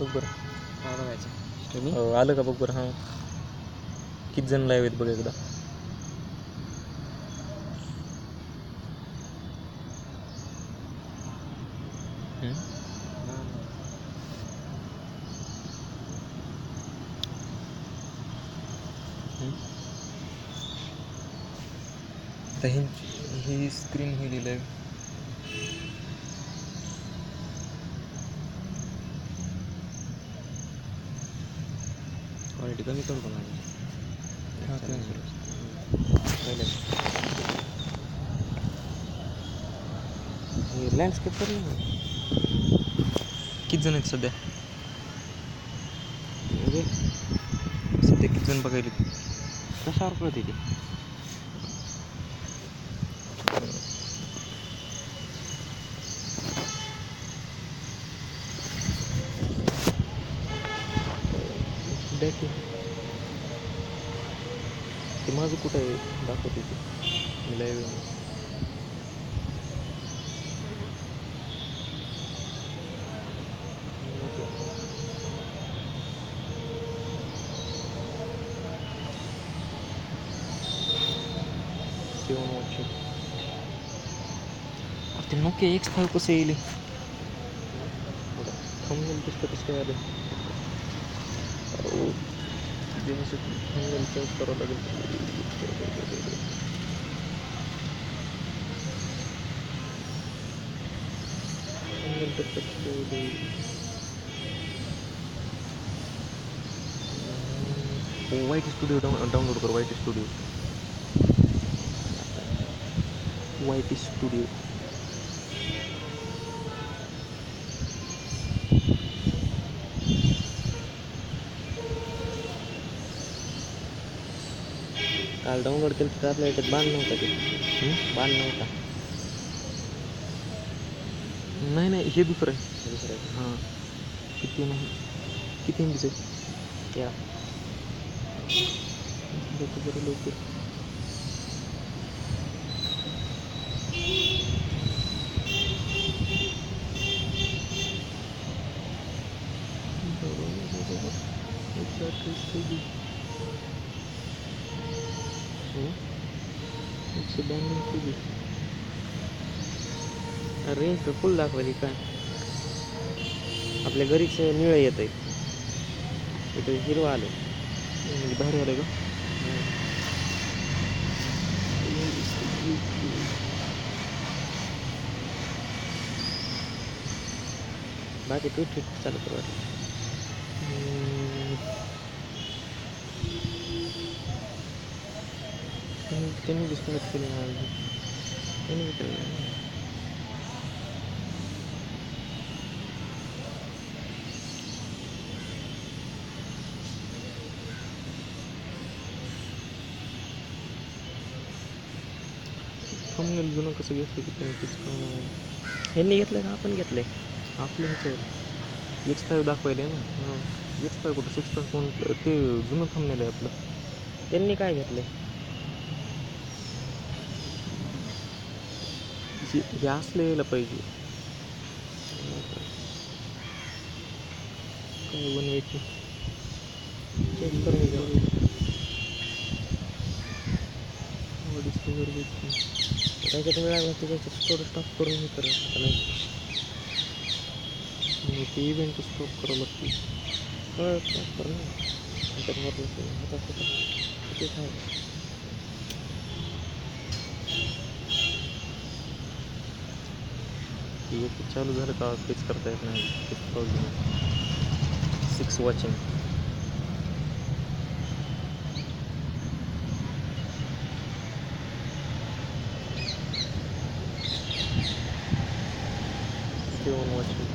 बघ बरं. काय बघायचं तुम्ही? आलं का बघ बरं. हां, किती जण लाईव्ह आहेत बघ एकदा. आता ही स्क्रीन ही लिहिलं आहे. क्वालिटी कमी करू का माझी? हे लँडस्केप करू ना. किती जण आहेत सध्या? म्हणजे सध्या किती जण बघायला? कशावर कळते ते? ते माझं कुठं आहे दाखवते ते मी लाईव्ह. ते नोकिया X5 कसं येईल? थंबनेल दिसतं कसं काय आलं? थंबनेल चेंज करावं लागेल. वाईट स्टुडिओ डाउनलोड कर. White studio. काल डाउनलोड केलं तर आपल्या याच्यात बाण नव्हता ते. बाण नव्हता. नाही हे दुसरं आहे. दुसरं आहे. हां, किती नाही किती MBचं आहे? या बरं लवकर. रेंज तर फुल दाखवायची काय? आपल्या घरीच निळं येत आहे. इथं हिरवं आलं. म्हणजे बाहेर आलं का? बाकी ट्विट चालू करू वाटलं. त्यांनी डिस्कनेक्ट केलं ना. त्यांनी केलं. थंबनेल जुनं कसं घेतलं की त्यांनी तेच ह्यांनी घेतलं का आपण घेतलंय? आपलं ह्याचं X5 दाखवायला ना. X5 कुठं 6 फोन ते जुनं थंबनेल आहे आपलं. त्यांनी काय घेतलंय? हे असलं यायला पाहिजे. काय बनवायची चेक करून घ्या. त्याच्यात मिळालं त्याच्यात थोडं स्टॉप करून हे करा. आता नाही ते इव्हेंट स्टॉप करावं लागते. स्टॉप कर ना. त्याच्यात वरलं हातात किती काय एक चालू झालं का तेच करता येत नाही. तेच प्रॉब्लेम आहे. 6 वॉचिंग. वॉचिंग.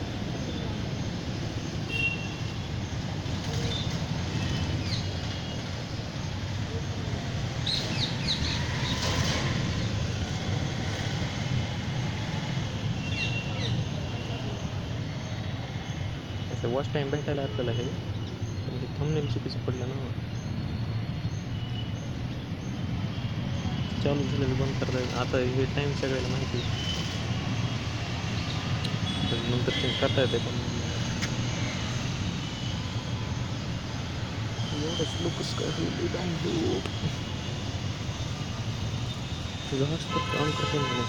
असं वॉच टाईम भेटायला आपल्याला हे पण ते थंबनेल चुकीचं पडलं ना. चालू झालेलं बंद करता येईल. आता हे टाईम सगळ्याला माहिती आहे. नंतर चेंज करता येते पण कसलं कसं काय होईल डाउनलोड. तुझं हॉटस्पॉट ऑन करते ना.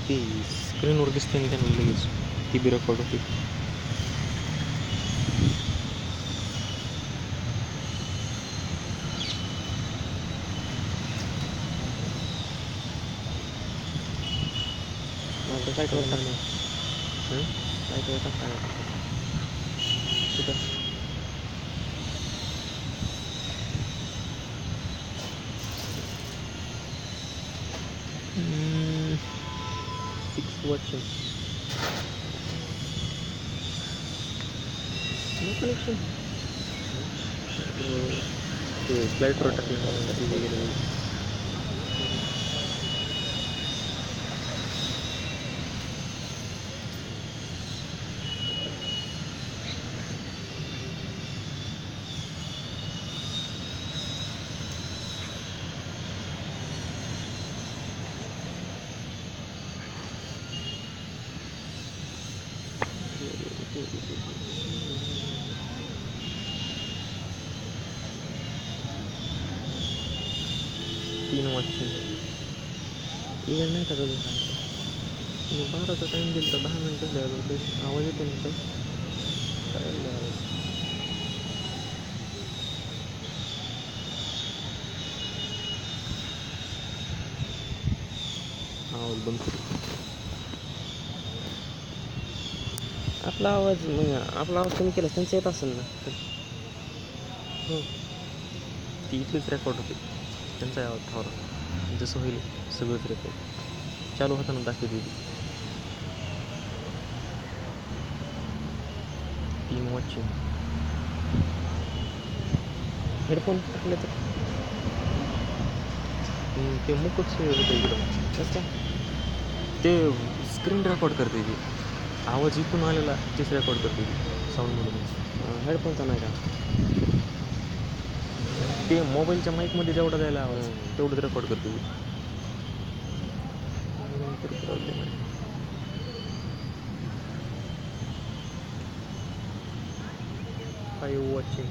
ते स्क्रीनवर दिसते ना त्यांना लगेच ती बी रेकॉर्ड होते. माझं काय करू टाकलं काय करू टाकता कुठं वॉचिंग नो कनेक्शन. ते फ्लाईटवर टाकलं तिथे गेलं. तीन वॉचिंग इव्हेंट नाही का तुझं मी 12चा टाईम दिला तर 10 मिनटं झाले. आवाज येतो ना काही करायला आवाज आवाज बंद करू. आपला आवाज कमी केला त्यांचं येत असेल ना. हो ती इथलीच रेकॉर्ड होते त्यांचा आवाज थावरा जसं होईल सगळंच रेकॉर्ड चालू होताना दाखवते ती. 3 वॉचिंग हेडफोन टाकले तर ते मुकच होतं इकडं. कसं काय ते स्क्रीन रेकॉर्ड करते ती आवाज इथून आलेला तेच रेकॉर्ड करते ती साऊंडमधून. हेडफोनचा नाही का ते मोबाईलच्या माईकमध्ये जेवढा जायला आवाज तेवढंच रेकॉर्ड करते ती. प्रॉब्लेम आहे. फाईव्ह वॉचिंग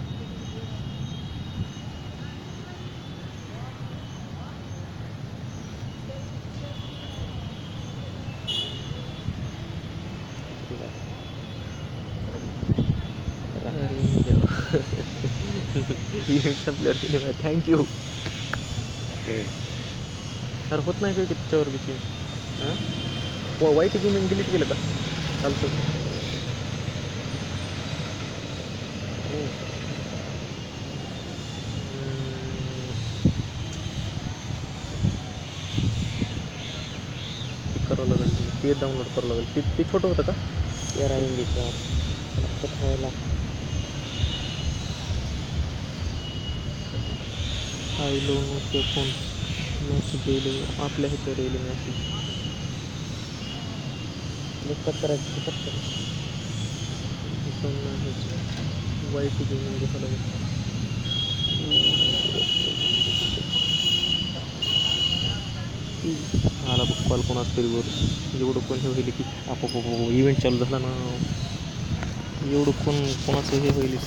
संपल्यावर केले बाय थँक्यू. अरे होत नाही काय की त्याच्यावर बी हां वाईट गेमिंग डिलीट केलं का चालतं. करावं लागेल ते डाउनलोड करावं लागेल. ते छोटं होतं का 13 MB व्हायला आयलो नोकिया फोन मॅसेज येईल आपल्या ह्याच्यावर येईल मॅसेज. लेक्चर करायचं फक्त पण वाईट गेमिंग घ्यावं लागेल. आला बघ कॉल कोणाच तरी वर एवढं कोण हे होईल की आपोआप इव्हेंट चालू झाला ना एवढं कोणाचं हे होईल.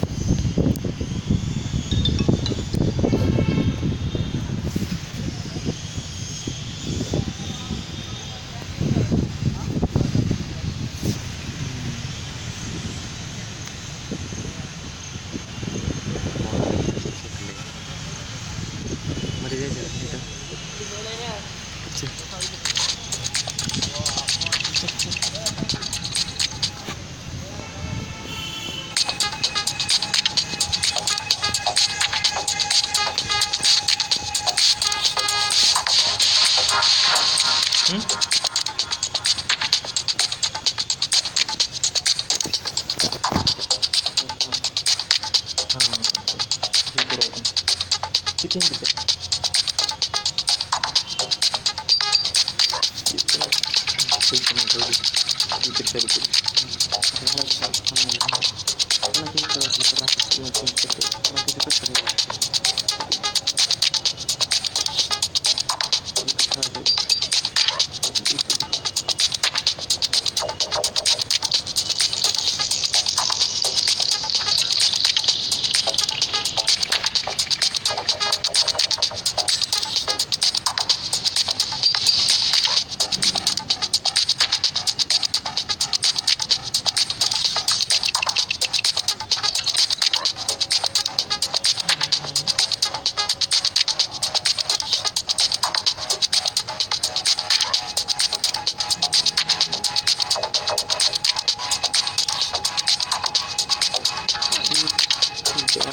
किती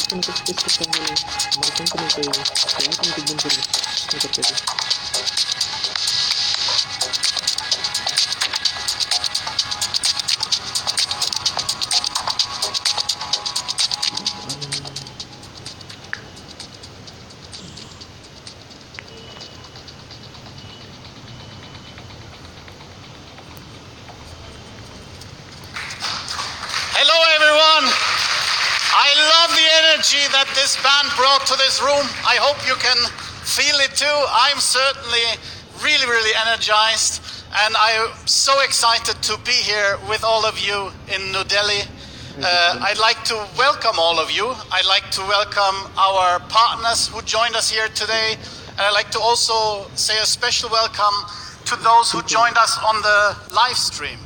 kan kesepakatan mana mereka kan itu saya kan timbun terus untuk itu. Hello everyone! I love the energy that this band brought to this room. I hope you can feel it too. I'm certainly really energized, and I'm so excited to be here with all of you in New Delhi. I'd like to welcome all of you. I'd like to welcome our partners who joined us here today, and I'd like to also say a special welcome to those who joined us on the live stream.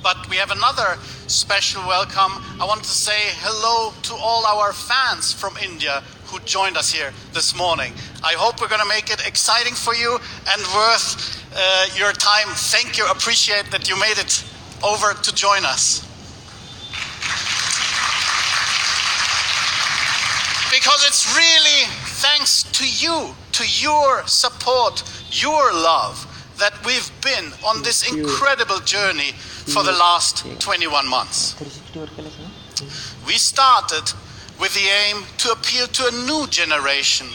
But we have another special welcome. I want to say hello to all our fans from India who joined us here this morning. I hope we're going to make it exciting for you and worth your time. Thank you. Appreciate that you made it over to join us. Because it's really thanks to you, to your support, your love, that we've been on this incredible journey for the last 21 months. We started with the aim to appeal to a new generation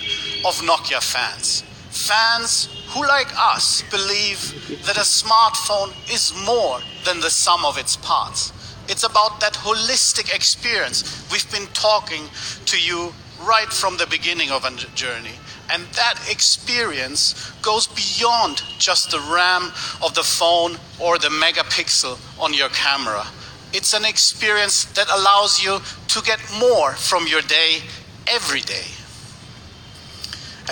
of Nokia fans. Fans who, like us, believe that a smartphone is more than the sum of its parts. It's about that holistic experience we've been talking to you right from the beginning of a journey. And that experience goes beyond just the RAM of the phone or the megapixel on your camera. It's an experience that allows you to get more from your day every day.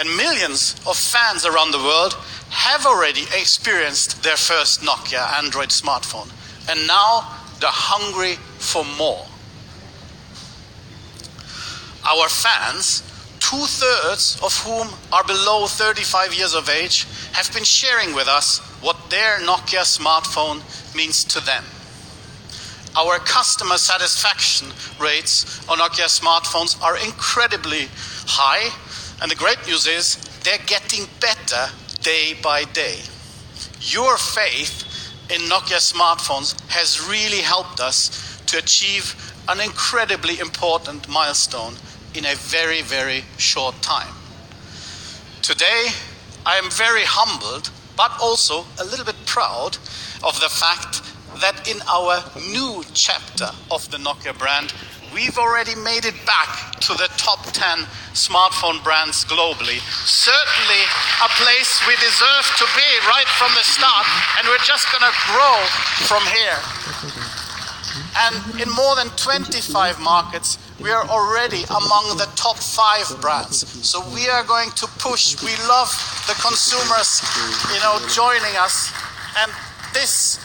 And millions of fans around the world have already experienced their first Nokia Android smartphone. And now they're hungry for more. Our fans, 2/3 of whom are below 35 years of age, have been sharing with us what their Nokia smartphone means to them. Our customer satisfaction rates on Nokia smartphones are incredibly high, and the great news is they're getting better day by day. Your faith in Nokia smartphones has really helped us to achieve an incredibly important milestone in a very short time. Today, I am very humbled, but also a little bit proud of the fact that in our new chapter of the Nokia brand, we've already made it back to the top 10 smartphone brands globally. Certainly a place we deserve to be right from the start, and we're just gonna grow from here. And in more than 25 markets, we are already among the top 5 brands. So we are going to push. We love the consumers, joining us. And this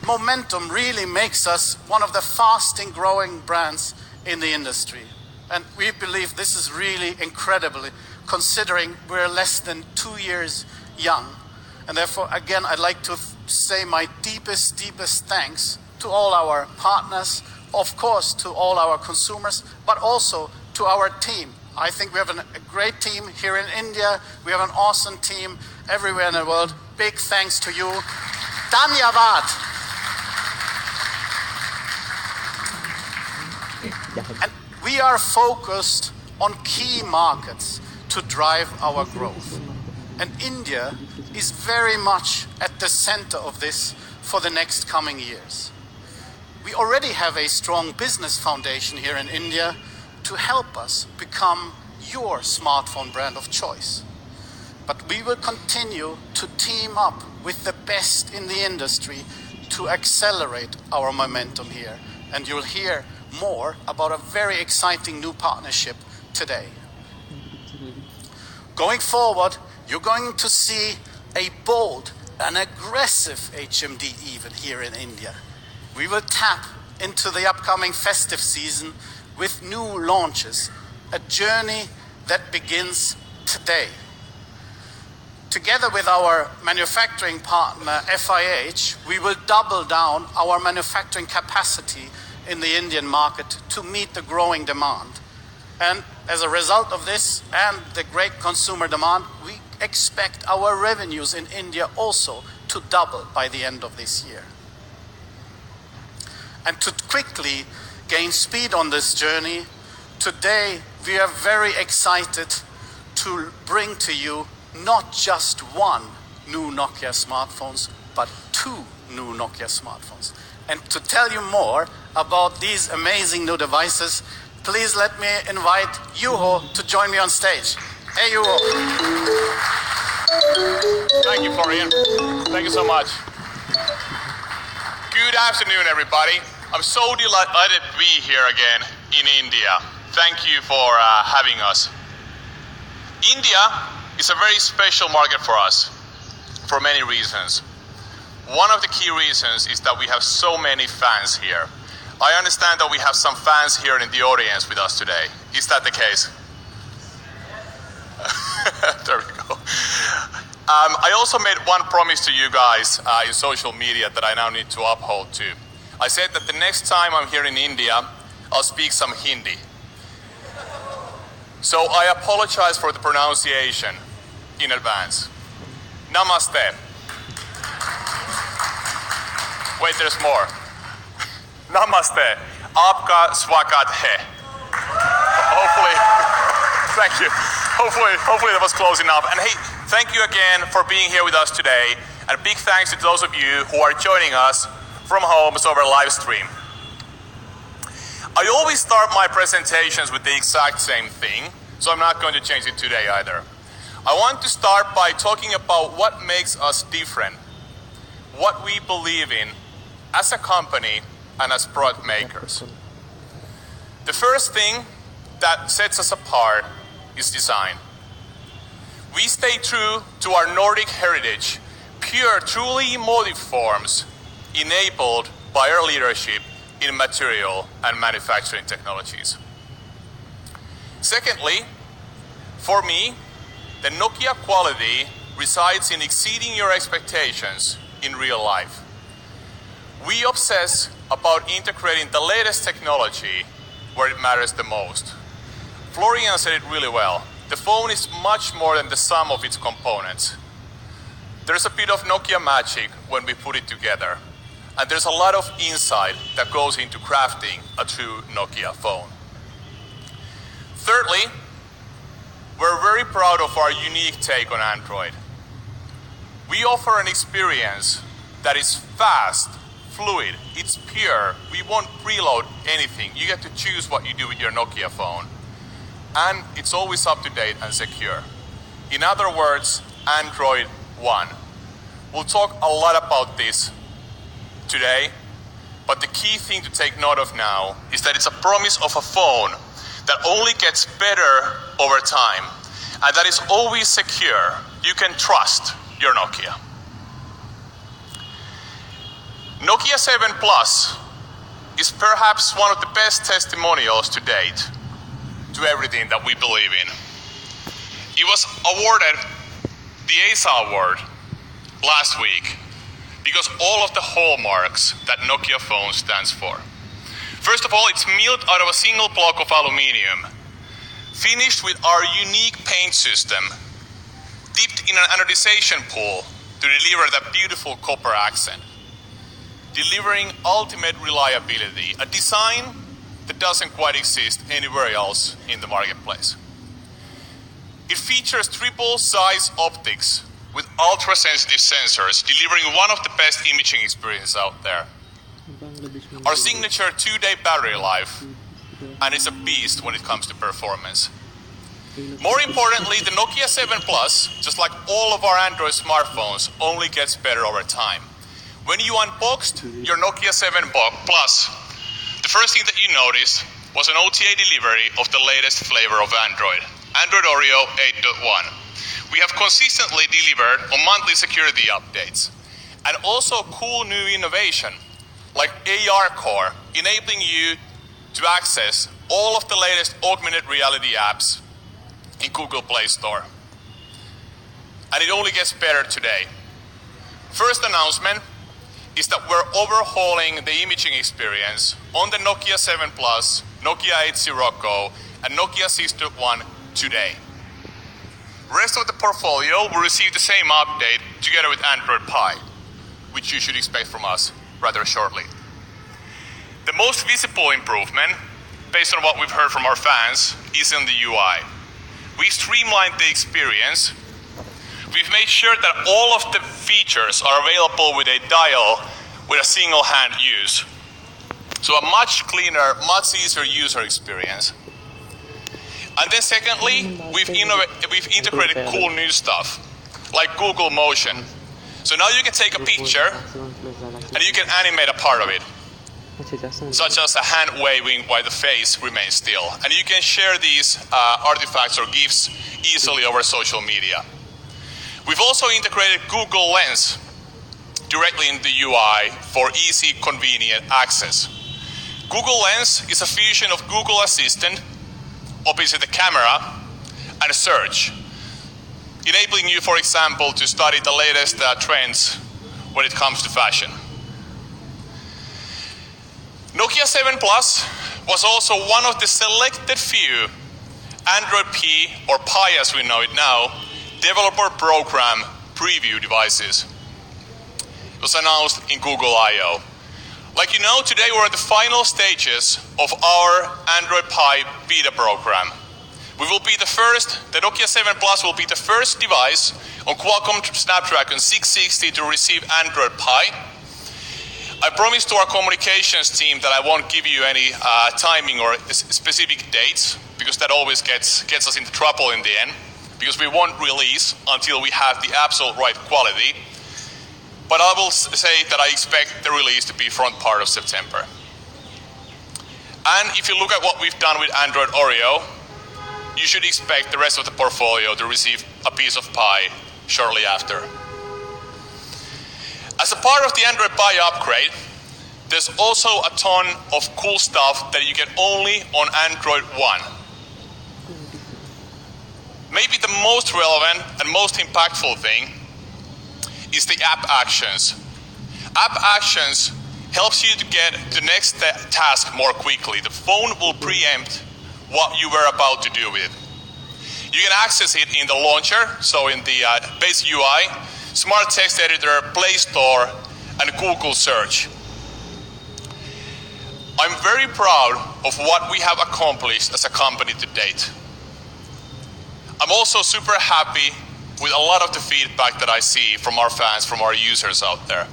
momentum really makes us one of the fastest growing brands in the industry. And we believe this is really incredible, considering we're less than 2 years young. And therefore, again, I'd like to say my deepest thanks to all our partners, of course, to all our consumers, but also to our team. I think we have a great team here in India. We have an awesome team everywhere in the world. Big thanks to you. Dhanyavad. And we are focused on key markets to drive our growth. And India is very much at the center of this for the next coming years. We already have a strong business foundation here in India to help us become your smartphone brand of choice. But we will continue to team up with the best in the industry to accelerate our momentum here. And you'll hear more about a very exciting new partnership today. Going forward, you're going to see a bold and aggressive HMD even here in India. We will tap into the upcoming festive season with new launches, a journey that begins today. Together with our manufacturing partner FIH, we will double down our manufacturing capacity in the Indian market to meet the growing demand. And as a result of this and the great consumer demand, we expect our revenues in India also to double by the end of this year. And to quickly gain speed on this journey, today we are very excited to bring to you not just one new Nokia smartphones, but two new Nokia smartphones. And to tell you more about these amazing new devices, please let me invite Juho to join me on stage. Hey, Juho. Thank you, Florian. Thank you so much. Good afternoon, everybody. I'm so delighted to be here again in India. Thank you for having us. India is a very special market for us for many reasons. One of the key reasons is that we have so many fans here. I understand that we have some fans here in the audience with us today. Is that the case? There we go. I also made one promise to you guys in social media that I now need to uphold too. I said that the next time I'm here in India, I'll speak some Hindi. So I apologize for the pronunciation in advance. Namaste. Wait, there's more. Namaste. Aapka swagat hai. Hopefully, thank you. Hopefully that was close enough. And hey, thank you again for being here with us today. And a big thanks to those of you who are joining us from homes over live stream. I always start my presentations with the exact same thing, so I'm not going to change it today either. I want to start by talking about what makes us different, what we believe in as a company and as product makers. The first thing that sets us apart is design. We stay true to our Nordic heritage, pure, truly emotive forms enabled by our leadership in material and manufacturing technologies. Secondly, for me, the Nokia quality resides in exceeding your expectations in real life. We obsess about integrating the latest technology where it matters the most. Florian said it really well. The phone is much more than the sum of its components. There's a bit of Nokia magic when we put it together. And there's a lot of insight that goes into crafting a true Nokia phone. Thirdly, we're very proud of our unique take on Android. We offer an experience that is fast, fluid, it's pure. We won't preload anything. You get to choose what you do with your Nokia phone. And it's always up to date and secure. In other words, Android One. We'll talk a lot about this today, but the key thing to take note of now is that it's a promise of a phone that only gets better over time and that is always secure. You can trust your Nokia. Nokia 7 Plus is perhaps one of the best testimonials to date to everything that we believe in. It was awarded the ASA award last week because all of the hallmarks that Nokia phone stands for. First of all, it's milled out of a single block of aluminium, finished with our unique paint system, dipped in an anodization pool to deliver that beautiful copper accent, delivering ultimate reliability, a design that doesn't quite exist anywhere else in the marketplace. It features triple size optics with ultra-sensitive sensors, delivering one of the best imaging experiences out there. Our signature 2-day battery life, and it's a beast when it comes to performance. More importantly, the Nokia 7 Plus, just like all of our Android smartphones, only gets better over time. When you unboxed your Nokia 7 Plus, the first thing that you noticed was an OTA delivery of the latest flavor of Android, Android Oreo 8.1. We have consistently delivered on monthly security updates, and also cool new innovation like AR Core, enabling you to access all of the latest augmented reality apps in Google Play Store. And it only gets better today. First announcement is that we're overhauling the imaging experience on the Nokia 7 Plus Nokia 80 Go, and Nokia 6.1 today. Rest of the portfolio will receive the same update together with Android Pie, which you should expect from us rather shortly. The most visible improvement, based on what we've heard from our fans, is in the UI. We've streamlined the experience. We've made sure that all of the features are available with a dial with a single hand use. So a much cleaner, much easier user experience. And then secondly, we've integrated cool new stuff, like Google Motion. So now you can take a picture and you can animate a part of it, such as a hand waving while the face remains still. And you can share these artifacts or GIFs easily over social media. We've also integrated Google Lens directly in the UI for easy, convenient access. Google Lens is a fusion of Google Assistant, obviously the camera, and search, enabling you, for example, to study the latest trends when it comes to fashion. Nokia 7 Plus was also one of the selected few Android P, or Pi as we know it now, developer program preview devices. It was announced in Google I/O. Like you know, today we're at the final stages of our Android Pie beta program. We will be the Nokia 7 Plus will be the first device on Qualcomm Snapdragon 660 to receive Android Pie. I promised to our communications team that I won't give you any timing or specific dates, because that always gets us into trouble in the end, because we won't release until we have the absolute right quality. But I will say that I expect the release to be front part of September. And if you look at what we've done with Android Oreo, you should expect the rest of the portfolio to receive a piece of pie shortly after. As a part of the Android Pie upgrade, there's also a ton of cool stuff that you get only on Android One. Maybe the most relevant and most impactful thing is the app actions. App actions helps you to get the next task more quickly. The phone will preempt what you were about to do with it. You can access it in the launcher, so in the base UI, Smart Text Editor, Play Store, and Google Search. I'm very proud of what we have accomplished as a company to date. I'm also super happy with a lot of the feedback that I see from our fans, from our users out there.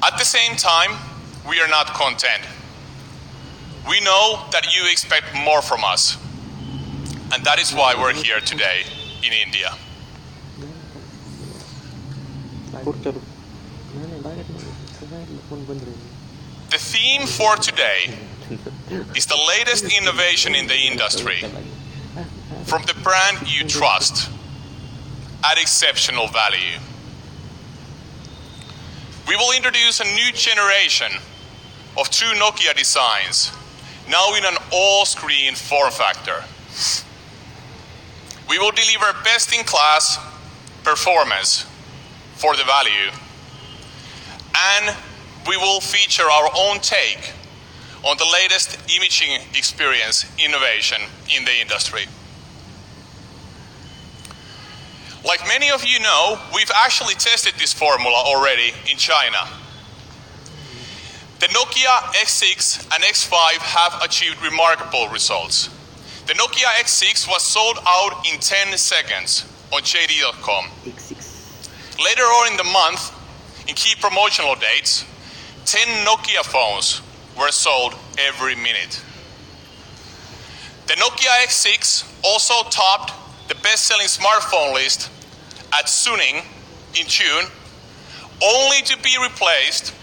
At the same time, we are not content. We know that you expect more from us, and that is why we're here today in India. The theme for today is the latest innovation in the industry, from the brand you trust, at exceptional value. We will introduce a new generation of true Nokia designs, now in an all-screen form factor. We will deliver best-in-class performance for the value, and we will feature our own take on the latest imaging experience innovation in the industry. Like many of you know, we've actually tested this formula already in China. The Nokia X6 and X5 have achieved remarkable results. The Nokia X6 was sold out in 10 seconds on JD.com. Later on in the month, in key promotional dates, 10 Nokia phones were sold every minute. The Nokia X6 also topped the best-selling smartphone list at Suning in June, only to be replaced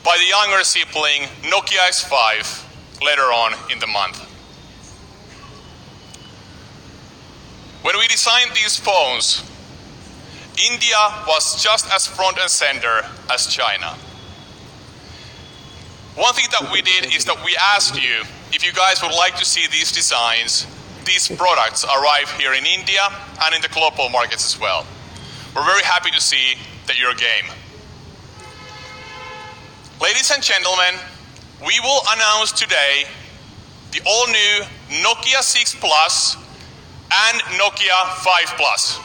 by the younger sibling Nokia X5 later on in the month. When we designed these phones, India was just as front and center as China. One thing that we did is that we asked you if you guys would like to see these designs, these products arrive here in India and in the global markets as well. We're very happy to see that you're game. Ladies and gentlemen, we will announce today the all-new Nokia 6 Plus and Nokia 5 Plus.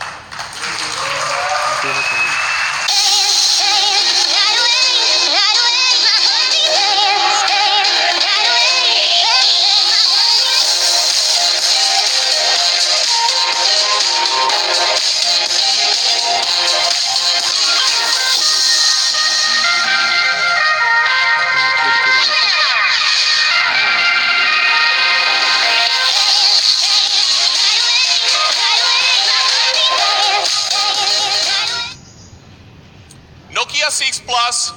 Nokia 6 Plus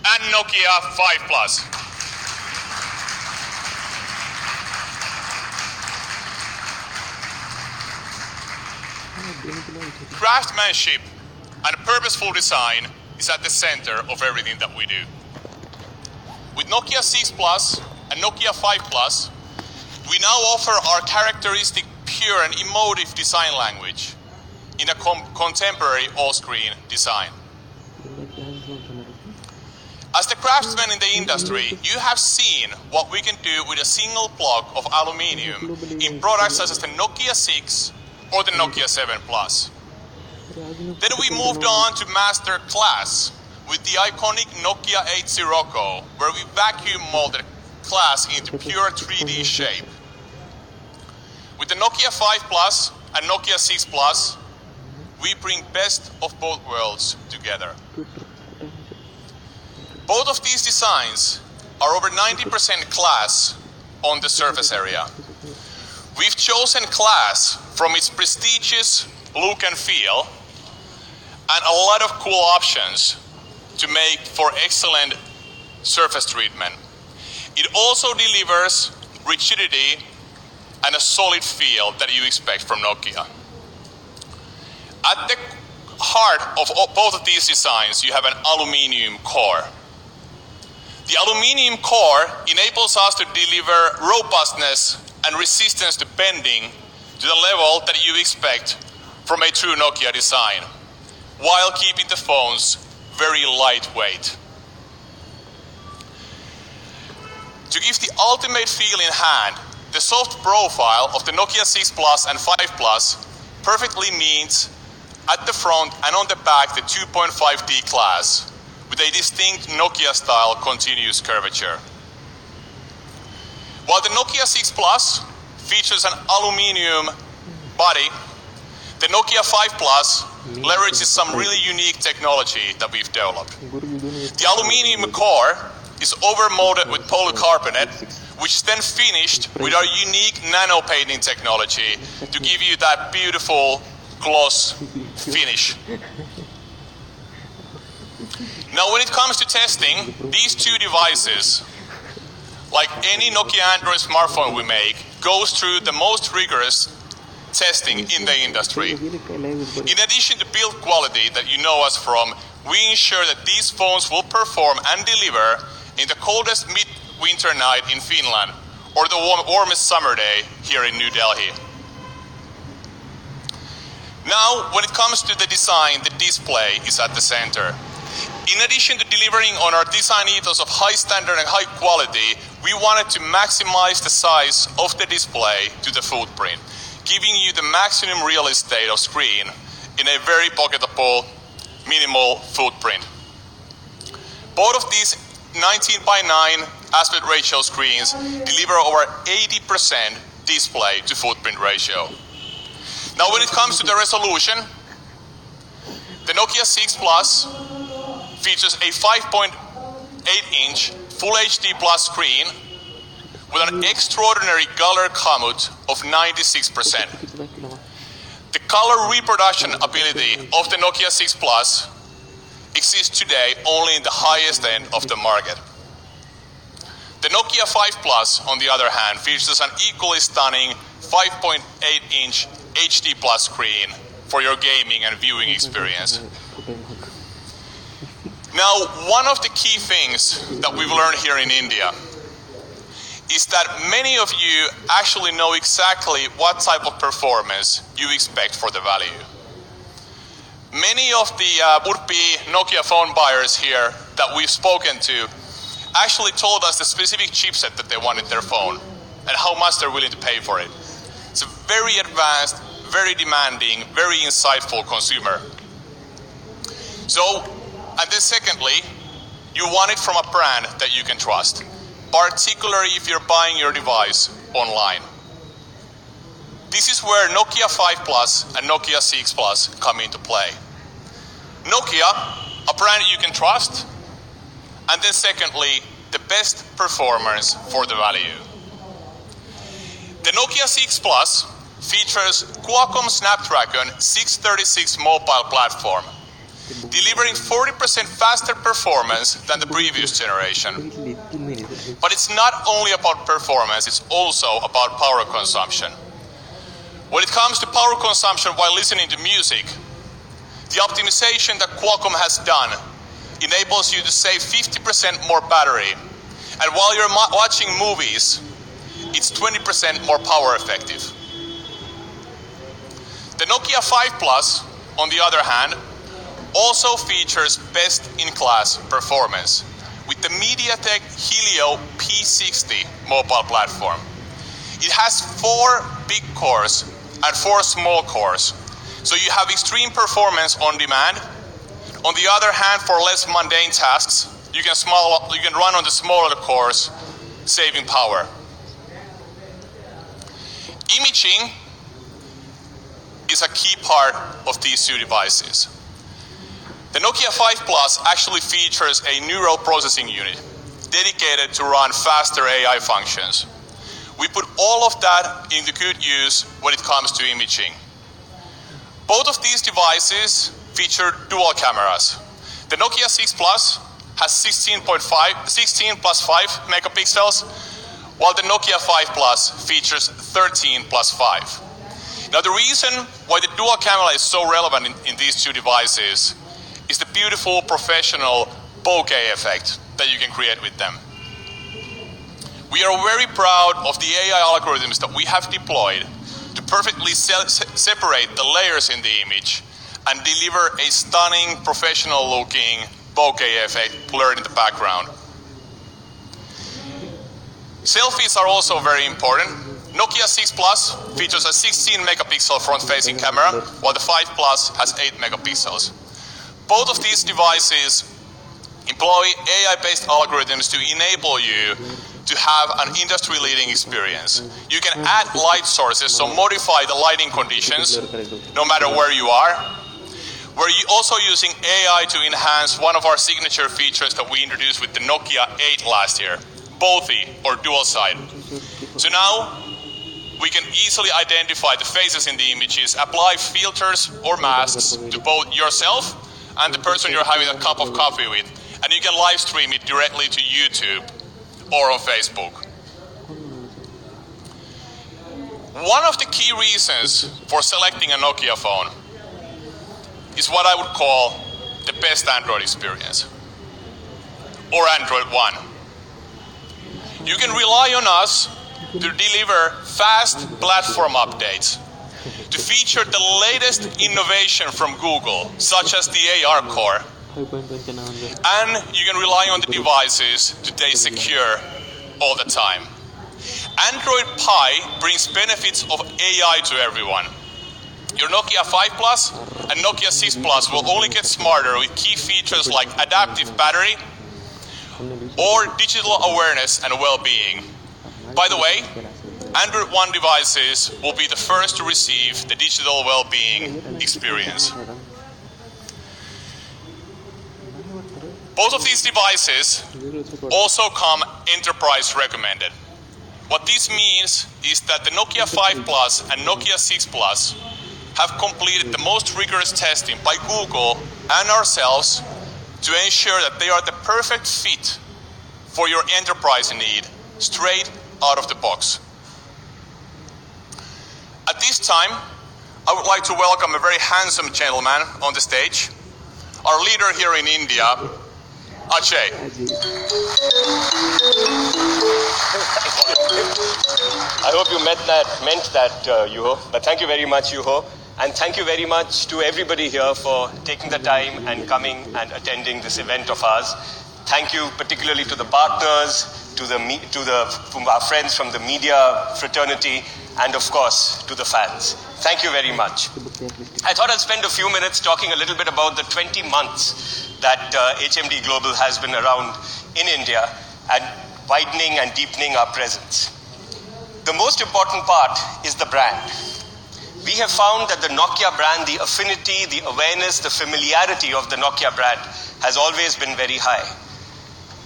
and Nokia 5 Plus. Craftsmanship and purposeful design is at the center of everything that we do. With Nokia 6 Plus and Nokia 5 Plus, we now offer our characteristic pure and emotive design language in a contemporary all-screen design. As the craftsman in the industry, you have seen what we can do with a single block of aluminium in products such as the Nokia 6 or the Nokia 7 Plus. Then we moved on to master class with the iconic Nokia 800, where we vacuum molded glass into pure 3D shape. With the Nokia 5 Plus and Nokia 6 Plus, we bring best of both worlds together. Both of these designs are over 90% glass on the surface area. We've chosen glass from its prestigious look and feel and a lot of cool options to make for excellent surface treatment. It also delivers rigidity and a solid feel that you expect from Nokia. At the heart of both of these designs, you have an aluminium core. The aluminium core enables us to deliver robustness and resistance to bending to the level that you expect from a true Nokia design, while keeping the phones very lightweight. To give the ultimate feel in hand, the soft profile of the Nokia 6 Plus and 5 Plus perfectly meets at the front and on the back the 2.5D glass with a distinct Nokia-style continuous curvature. While the Nokia 6 Plus features an aluminium body, the Nokia 5 Plus leverages some really unique technology that we've developed. The aluminium core is overmolded with polycarbonate, which is then finished with our unique nano painting technology to give you that beautiful gloss finish. Now, when it comes to testing, these two devices, like any Nokia Android smartphone we make, goes through the most rigorous testing in the industry. In addition to build quality that you know us from, we ensure that these phones will perform and deliver in the coldest mid-winter night in Finland or the warmest summer day here in New Delhi. Now, when it comes to the design, the display is at the center. In addition to delivering on our design ethos of high standard and high quality, we wanted to maximize the size of the display to the footprint, giving you the maximum real estate of screen in a very pocketable, minimal footprint. Both of these 19:9 aspect ratio screens deliver over 80% display to footprint ratio. Now, when it comes to the resolution, the Nokia 6 Plus features a 5.8-inch Full HD Plus screen with an extraordinary color gamut of 96%. The color reproduction ability of the Nokia 6 Plus exists today only in the highest end of the market. The Nokia 5 Plus, on the other hand, features an equally stunning 5.8-inch HD Plus screen for your gaming and viewing experience. Now, one of the key things that we've learned here in India is that many of you actually know exactly what type of performance you expect for the value. Many of the would-be Nokia phone buyers here that we've spoken to actually told us the specific chipset that they want in their phone and how much they're willing to pay for it. It's a very advanced, very demanding, very insightful consumer. So, and then secondly, you want it from a brand that you can trust, particularly if you're buying your device online. This is where Nokia 5 Plus and Nokia 6 Plus come into play. Nokia, a brand you can trust, and then secondly, the best performance for the value. The Nokia 6 Plus features Qualcomm Snapdragon 636 mobile platform, delivering 40% faster performance than the previous generation. But it's not only about performance, it's also about power consumption. When it comes to power consumption while listening to music, the optimization that Qualcomm has done enables you to save 50% more battery. And while you're watching movies, it's 20% more power effective. The Nokia 5 Plus, on the other hand, also features best-in-class performance with the MediaTek Helio P60 mobile platform. It has 4 big cores and 4 small cores, so you have extreme performance on demand. On the other hand, for less mundane tasks, you can run on the smaller cores, saving power. Imaging is a key part of these two devices. The Nokia 5 Plus actually features a neural processing unit dedicated to run faster AI functions. We put all of that into good use when it comes to imaging. Both of these devices feature dual cameras. The Nokia 6 Plus has 16 plus 5 megapixels, while the Nokia 5 Plus features 13 plus 5. Now the reason why the dual camera is so relevant in these two devices is the beautiful professional bokeh effect that you can create with them. We are very proud of the AI algorithms that we have deployed to perfectly separate the layers in the image and deliver a stunning, professional-looking bokeh effect blurred in the background. Selfies are also very important. Nokia 6 Plus features a 16 megapixel front-facing camera, while the 5 Plus has 8 megapixels. Both of these devices employ AI-based algorithms to enable you to have an industry-leading experience. You can add light sources, so modify the lighting conditions, no matter where you are. We're also using AI to enhance one of our signature features that we introduced with the Nokia 8 last year, Bothi, or dual side. So now, we can easily identify the faces in the images, apply filters or masks to both yourself and the person you're having a cup of coffee with, and you can live stream it directly to YouTube or on Facebook. One of the key reasons for selecting a Nokia phone is what I would call the best Android experience, or Android One. You can rely on us to deliver fast platform updates, to feature the latest innovation from Google, such as the AR core, and you can rely on the devices to stay secure all the time. Android Pie brings benefits of AI to everyone. Your Nokia 5 Plus and Nokia 6 Plus will only get smarter with key features like adaptive battery or digital awareness and well-being. By the way, Android One devices will be the first to receive the digital well-being experience. Both of these devices also come enterprise recommended. What this means is that the Nokia 5 Plus and Nokia 6 Plus have completed the most rigorous testing by Google and ourselves to ensure that they are the perfect fit for your enterprise need, straight out of the box. At this time, I would like to welcome a very handsome gentleman on the stage, our leader here in India, Ajay. I hope you meant that, Juho. But thank you very much, Juho. And thank you very much to everybody here for taking the time and coming and attending this event of ours. Thank you particularly to the partners, to our friends from the media fraternity, and of course to the fans. Thank you very much. I thought I'd spend a few minutes talking a little bit about the 20 months that HMD Global has been around in India and widening and deepening our presence. The most important part is the brand. We have found that the Nokia brand, the affinity, the awareness, the familiarity of the Nokia brand has always been very high.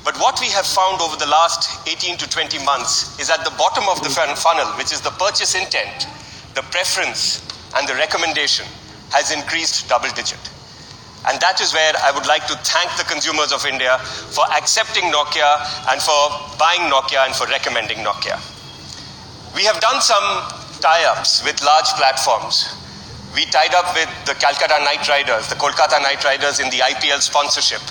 But what we have found over the last 18 to 20 months is at the bottom of the funnel, which is the purchase intent, the preference and the recommendation has increased double digit. And that is where I would like to thank the consumers of India for accepting Nokia and for buying Nokia and for recommending Nokia. We have done some tie-ups with large platforms. We tied up with the Kolkata Knight Riders in the IPL sponsorship.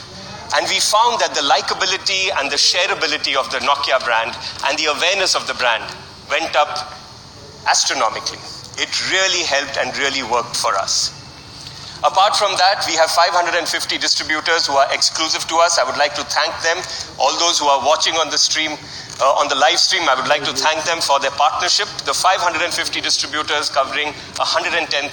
And we found that the likability and the shareability of the Nokia brand and the awareness of the brand went up astronomically. It really helped and really worked for us. Apart from that, we have 550 distributors who are exclusive to us. I would like to thank them. All those who are watching on the stream, on the live stream, I would like to thank them for their partnership. The 550 distributors covering 110,000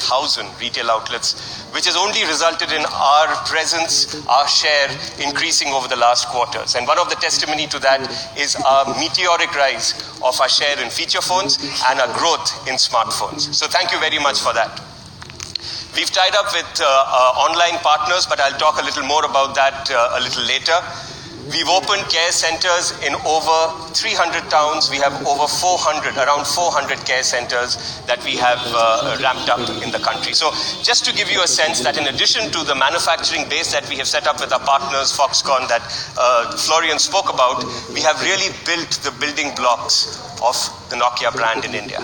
retail outlets, which has only resulted in our presence, our share increasing over the last quarters. And one of the testimony to that is our meteoric rise of our share in feature phones and our growth in smartphones. So thank you very much for that. We've tied up with online partners, but I'll talk a little more about that a little later. We've opened care centers in over 300 towns. We have over around 400 care centers that we have ramped up in the country. So just to give you a sense that in addition to the manufacturing base that we have set up with our partners, Foxconn, that Florian spoke about, we have really built the building blocks of the Nokia brand in India.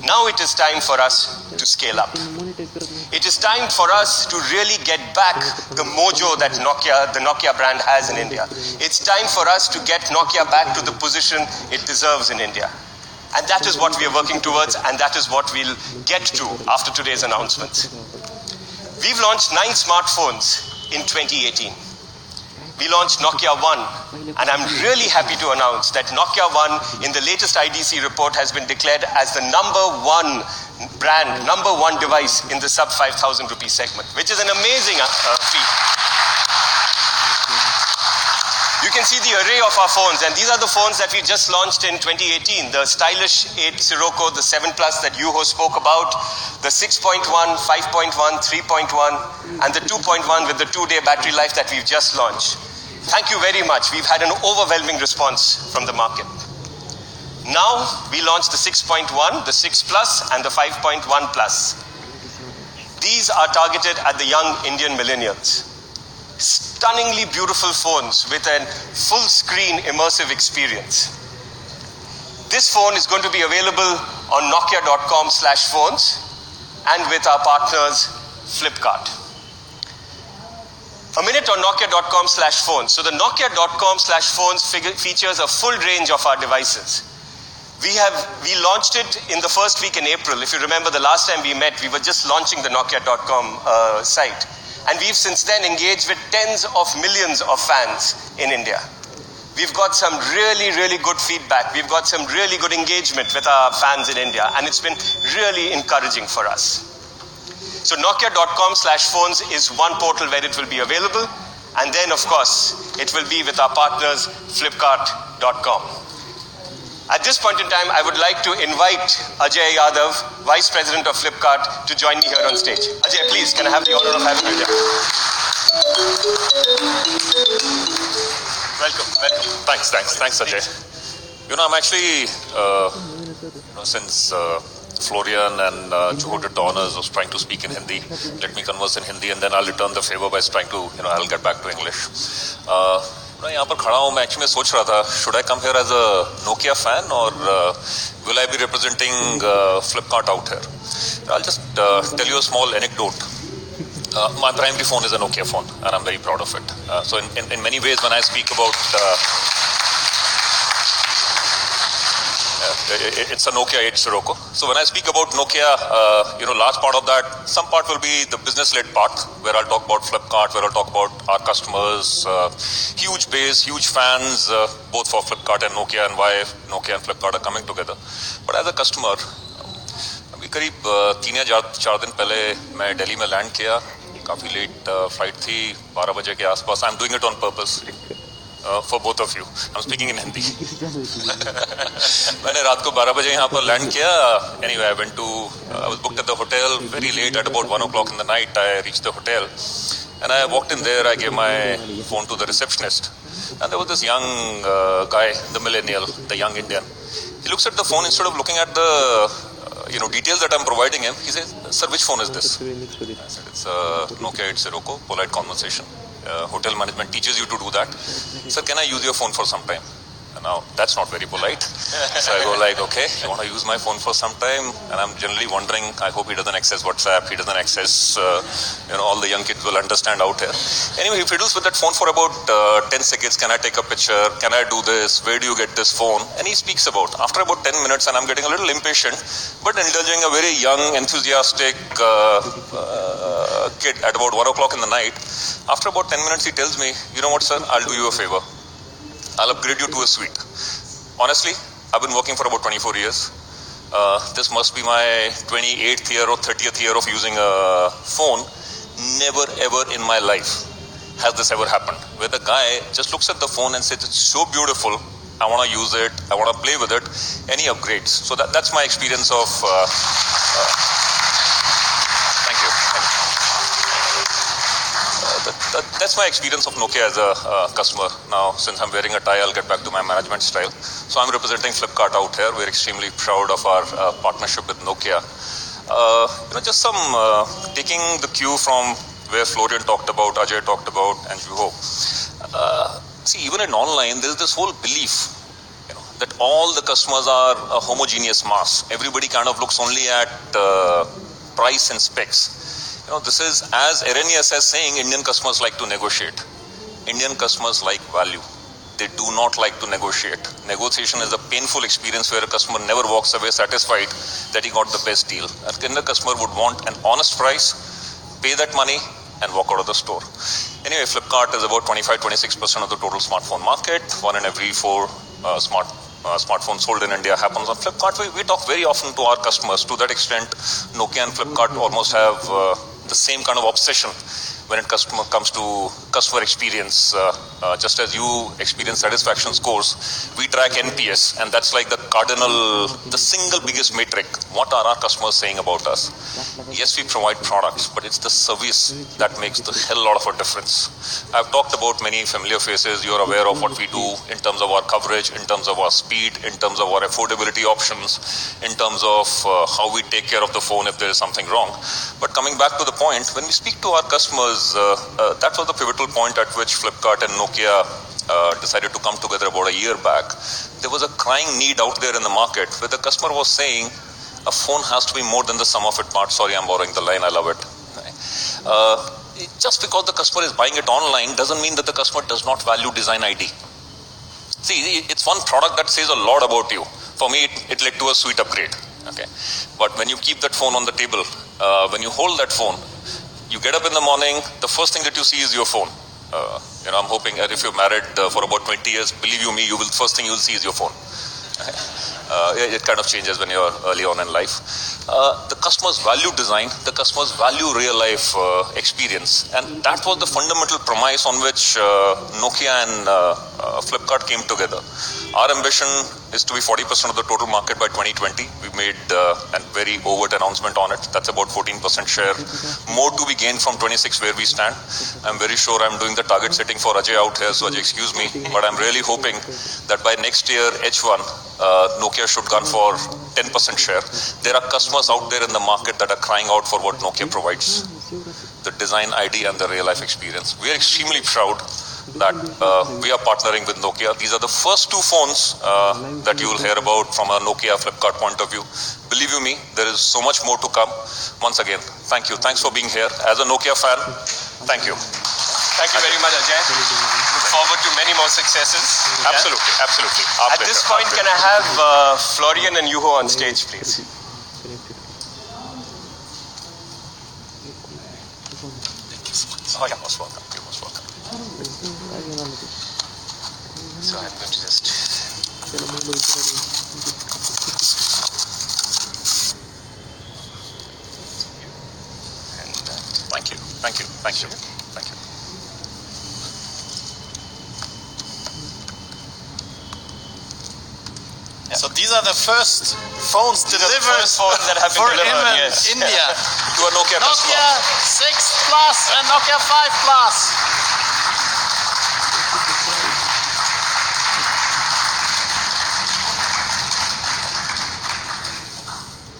Now it is time for us to scale up. It is time for us to really get back the mojo that the Nokia brand has in India. It's time for us to get Nokia back to the position it deserves in India. And that is what we are working towards, and that is what we'll get to after today's announcements. We've launched 9 smartphones in 2018. We launched Nokia 1, and I'm really happy to announce that Nokia 1 in the latest IDC report has been declared as the #1 brand, #1 device in the sub 5,000 rupee segment, which is an amazing feat. You can see the array of our phones, and these are the phones that we just launched in 2018. The stylish 8 Sirocco, the 7 Plus that Yuho spoke about, the 6.1, 5.1, 3.1, and the 2.1 with the 2-day battery life that we've just launched. Thank you very much. We've had an overwhelming response from the market. Now we launched the 6.1, the 6 Plus, and the 5.1 Plus. These are targeted at the young Indian millennials. Stunningly beautiful phones with a full screen immersive experience. This phone is going to be available on nokia.com/phones and with our partners Flipkart. A minute on nokia.com/phones. So the nokia.com/phones features a full range of our devices. We launched it in the first week in April. If you remember the last time we met, we were just launching the nokia.com site. And we've since then engaged with tens of millions of fans in India. We've got some really, really good feedback. We've got some really good engagement with our fans in India, and it's been really encouraging for us. So nokia.com/phones is one portal where it will be available. And then, of course, it will be with our partners, flipkart.com. At this point in time, I would like to invite Ajay Yadav, Vice President of Flipkart, to join me here on stage. Ajay, please, can I have the honor of having you here? Welcome. Thanks, Ajay. You know, I'm actually, since Florian and Juho did the honors of trying to speak in Hindi, let me converse in Hindi, and then I'll return the favor by trying to, I'll get back to English. यहाँ पर खड़ा हूँ, मैं actually सोच रहा था, should I come here as a Nokia fan or will I be representing Flipkart out here? I'll just tell you a small anecdote. My primary phone is a Nokia phone, and I'm very proud of it. So in many ways, when I speak about it's a Nokia 8 Sirocco. So when I speak about Nokia, large part of that, some part will be the business-led part, where I'll talk about Flipkart, where I'll talk about our customers, huge base, huge fans, both for Flipkart and Nokia, and why Nokia and Flipkart are coming together. But as a customer, अभी करीब 3 या 4 दिन पहले मैं दिल्ली में land किया, काफ़ी late flight थी, 12 बजे के आसपास. I'm doing it on purpose. For both of you. I'm speaking in Hindi. मैंने रात को 12 बजे यहाँ पर लैंड किया. Anyway, I was booked at the hotel very late at about 1 o'clock in the night. I reached the hotel and I walked in there. I gave my phone to the receptionist and there was this young guy, the millennial, the young Indian. He looks at the phone instead of looking at the details that I'm providing him. He says, "Sir, which phone is this?" I said, "It's a Nokia 8 Sirocco." Polite conversation. Hotel management teaches you to do that. "Sir, can I use your phone for some time?" Now, that's not very polite. So I go like, "Okay, you want to use my phone for some time?" And I'm generally wondering, I hope he doesn't access WhatsApp, he doesn't access, all the young kids will understand out here. Anyway, he fiddles with that phone for about 10 seconds. "Can I take a picture? Can I do this? Where do you get this phone?" And he speaks about, after about 10 minutes, and I'm getting a little impatient, but indulging a very young, enthusiastic kid at about 1 o'clock in the night. After about 10 minutes, he tells me, "You know what, sir, I'll do you a favor. I'll upgrade you to a suite." Honestly, I've been working for about 24 years. This must be my 28th year or 30th year of using a phone. Never ever in my life has this ever happened, where the guy just looks at the phone and says, "It's so beautiful, I want to use it, I want to play with it," and he upgrades. So that's my experience of... Thank you. That's my experience of Nokia as a customer. Now, since I'm wearing a tie, I'll get back to my management style. So I'm representing Flipkart out here. We're extremely proud of our partnership with Nokia. Just some taking the cue from where Florian talked about, Ajay talked about, and Juho. See, even in online, there's this whole belief that all the customers are a homogeneous mass. Everybody kind of looks only at price and specs. This is as erroneous as saying Indian customers like to negotiate. Indian customers like value. They do not like to negotiate. Negotiation is a painful experience where a customer never walks away satisfied that he got the best deal. A Indian customer would want an honest price, pay that money, and walk out of the store. Anyway, Flipkart is about 25-26% of the total smartphone market. 1 in every 4 smartphones sold in India happens on Flipkart. We talk very often to our customers. To that extent, Nokia and Flipkart almost have the same kind of obsession when it comes to customer experience. Just as you experience satisfaction scores, we track NPS, and that's like the single biggest metric. What are our customers saying about us? Yes, we provide products, but it's the service that makes the hell lot of a difference. I've talked about many familiar faces. You're aware of what we do in terms of our coverage, in terms of our speed, in terms of our affordability options, in terms of how we take care of the phone if there is something wrong. But coming back to the point, when we speak to our customers, that was the pivotal point at which Flipkart and Nokia decided to come together about a year back. There was a crying need out there in the market where the customer was saying, a phone has to be more than the sum of its parts. Sorry, I'm borrowing the line, I love it. Just because the customer is buying it online doesn't mean that the customer does not value design ID. See, it's one product that says a lot about you. For me, it led to a suite upgrade. Okay, but when you keep that phone on the table, when you hold that phone, you get up in the morning, the first thing that you see is your phone. I'm hoping that if you're married for about 20 years, believe you me, first thing you'll see is your phone. It kind of changes when you're early on in life. The customers value design, the customers value real life experience, and that was the fundamental premise on which Nokia and Flipkart came together. Our ambition is to be 40% of the total market by 2020. We made a very overt announcement on it. That's about 14% share. More to be gained from 26 where we stand. I'm very sure I'm doing the target setting for Ajay out here, so Ajay, excuse me, but I'm really hoping that by next year, H1, Nokia should gun for 10% share. There are customers out there in the market that are crying out for what Nokia provides. The design ID and the real life experience. We are extremely proud that we are partnering with Nokia. These are the first 2 phones that you will hear about from a Nokia Flipkart point of view. Believe you me, there is so much more to come. Once again, thank you. Thanks for being here. As a Nokia fan, thank you. Thank you very much, Ajay. forward to many more successes. Absolutely, absolutely. Our At pleasure, this our point, can pleasure. I have Florian and Yuho on stage, please? Oh, yeah, most welcome. You're most welcome. So I'm going to just... Thank you, thank you, thank you, thank you. So these are the first phones delivered first phones that have been for delivered, him in yes. India. To a Nokia customer. Nokia 6 Plus and Nokia 5 Plus.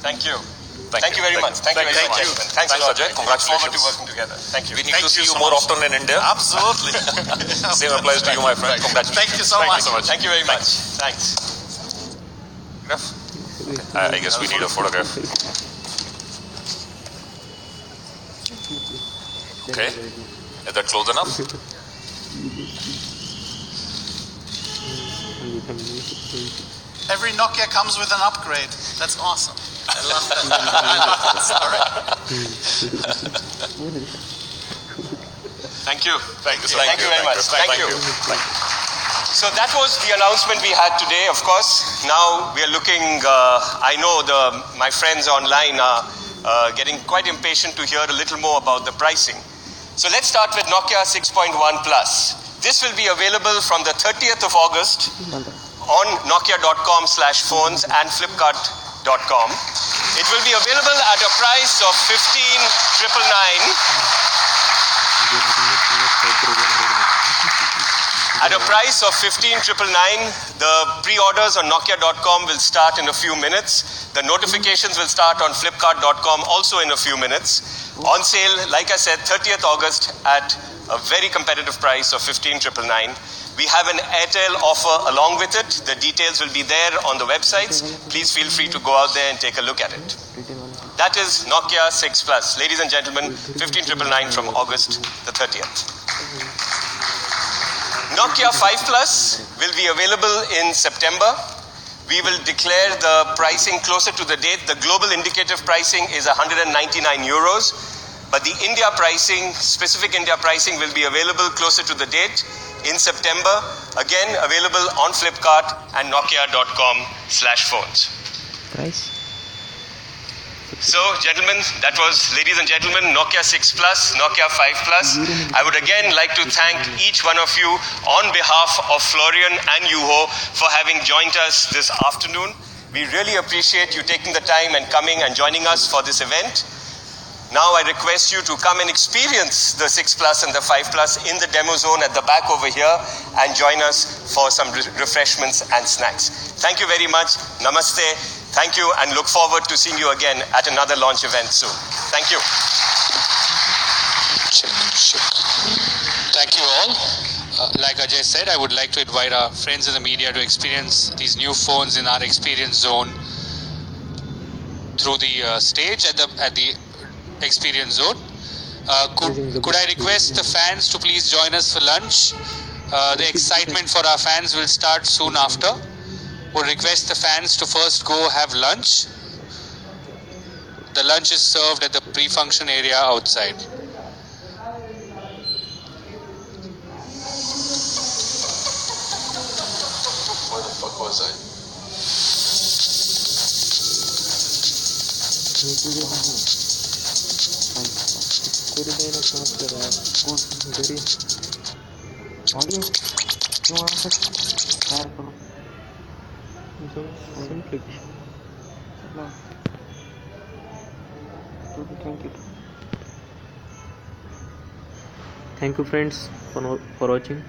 Thank you. Thank you very much. Thank you very much, gentlemen. Thanks a lot. Ajay. Look forward to Congratulations. working together. Thank you. We need Thank to see you you so more much. often in India. Absolutely. Same applies to you, my friend. Congratulations. Thank you so much. Thank you very much. Thanks. I guess we need a photograph. Okay. Is that close enough? Every Nokia comes with an upgrade. That's awesome. I love that. I love that story. Thank you. Thank you, sir. Thank you very much. Thank you. So that was the announcement we had today, of course. Now we are looking, I know my friends online are getting quite impatient to hear a little more about the pricing. So let's start with Nokia 6.1 Plus. This will be available from the 30th of August on nokia.com/phones and flipkart.com. It will be available at a price of 15,999. At a price of 15,999, the pre-orders on Nokia.com will start in a few minutes. The notifications will start on Flipkart.com also in a few minutes. On sale, like I said, 30th August at a very competitive price of 15,999. We have an Airtel offer along with it. The details will be there on the websites. Please feel free to go out there and take a look at it. That is Nokia 6 Plus. Ladies and gentlemen, 15,999 from August the 30th. Nokia 5 Plus will be available in September. We will declare the pricing closer to the date. The global indicative pricing is 199 euros, but the India pricing, specific India pricing, will be available closer to the date in September. Again, available on Flipkart and Nokia.com/phones. Price? So, gentlemen, that was, ladies and gentlemen, Nokia 6 Plus, Nokia 5 Plus. I would again like to thank each one of you on behalf of Florian and Yuho for having joined us this afternoon. We really appreciate you taking the time and coming and joining us for this event. Now I request you to come and experience the 6 Plus and the 5 Plus in the demo zone at the back over here and join us for some refreshments and snacks. Thank you very much. Namaste. Thank you and look forward to seeing you again at another launch event soon. Thank you. Thank you all. Like Ajay said, I would like to invite our friends in the media to experience these new phones in our experience zone through the stage at the experience zone. Could I request the fans to please join us for lunch? The excitement for our fans will start soon after. Would request the fans to first go have lunch. The lunch is served at the pre-function area outside. Where the fuck was I? Thank you friends for watching.